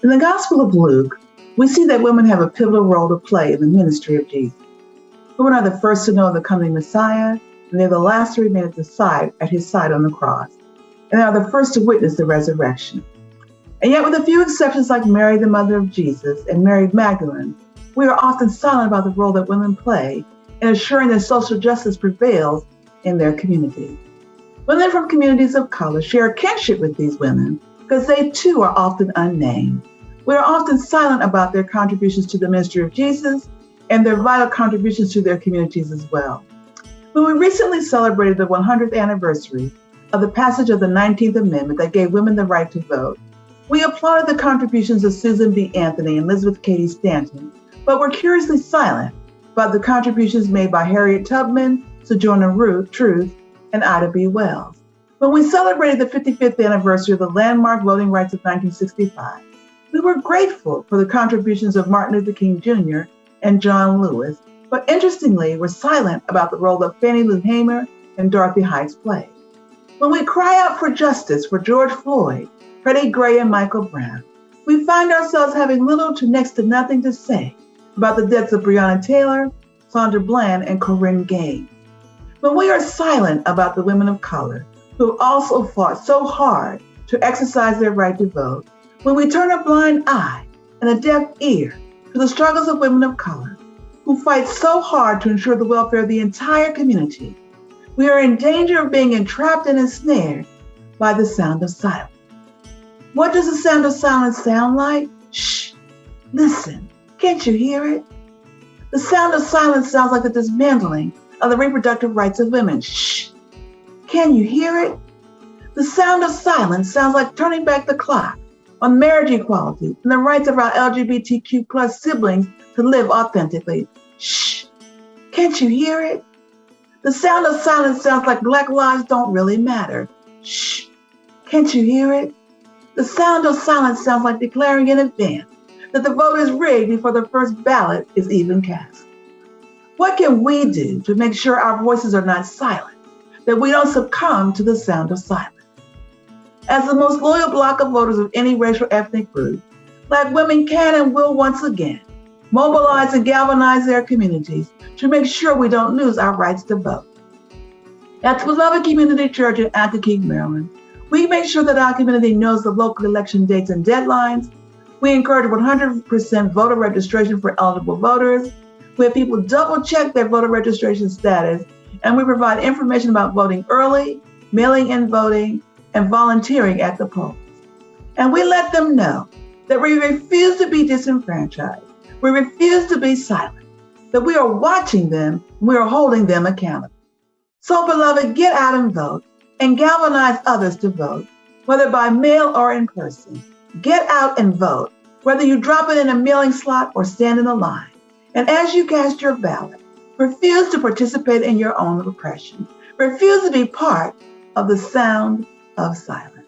In the Gospel of Luke, we see that women have a pivotal role to play in the ministry of Jesus. Women are the first to know the coming Messiah, and they're the last to remain at his side on the cross, and they are the first to witness the resurrection. And yet, with a few exceptions like Mary, the mother of Jesus, and Mary Magdalene, we are often silent about the role that women play in ensuring that social justice prevails in their communities. Women from communities of color share a kinship with these women because they too are often unnamed. We are often silent about their contributions to the ministry of Jesus and their vital contributions to their communities as well. When we recently celebrated the 100th anniversary of the passage of the 19th Amendment that gave women the right to vote, we applauded the contributions of Susan B. Anthony and Elizabeth Cady Stanton, but were curiously silent about the contributions made by Harriet Tubman, Sojourner Truth, and Ida B. Wells. When we celebrated the 55th anniversary of the landmark Voting Rights of 1965, we were grateful for the contributions of Martin Luther King Jr. and John Lewis, but interestingly, were silent about the role that Fannie Lou Hamer and Dorothy Heights played. When we cry out for justice for George Floyd, Freddie Gray, and Michael Brown, we find ourselves having little to next to nothing to say about the deaths of Breonna Taylor, Sandra Bland, and Corinne Gaines. When we are silent about the women of color who have also fought so hard to exercise their right to vote, when we turn a blind eye and a deaf ear to the struggles of women of color who fight so hard to ensure the welfare of the entire community, we are in danger of being entrapped and ensnared by the sound of silence. What does the sound of silence sound like? Shh, listen, can't you hear it? The sound of silence sounds like the dismantling of the reproductive rights of women. Shh, can you hear it? The sound of silence sounds like turning back the clock on marriage equality and the rights of our LGBTQ plus siblings to live authentically. Shh, can't you hear it? The sound of silence sounds like Black lives don't really matter. Shh, can't you hear it? The sound of silence sounds like declaring in advance that the vote is rigged before the first ballot is even cast. What can we do to make sure our voices are not silent, that we don't succumb to the sound of silence? As the most loyal bloc of voters of any racial ethnic group, Black women can and will once again mobilize and galvanize their communities to make sure we don't lose our rights to vote. At the Beloved Community Church in Accokeek, Maryland, we make sure that our community knows the local election dates and deadlines. We encourage 100% voter registration for eligible voters. We have people double check their voter registration status, and we provide information about voting early, mailing in voting, and volunteering at the polls. And we let them know that we refuse to be disenfranchised. We refuse to be silent, that we are watching them, we are holding them accountable. So, beloved, get out and vote and galvanize others to vote, whether by mail or in person. Get out and vote, whether you drop it in a mailing slot or stand in a line. And as you cast your ballot, refuse to participate in your own oppression. Refuse to be part of the sound of silence.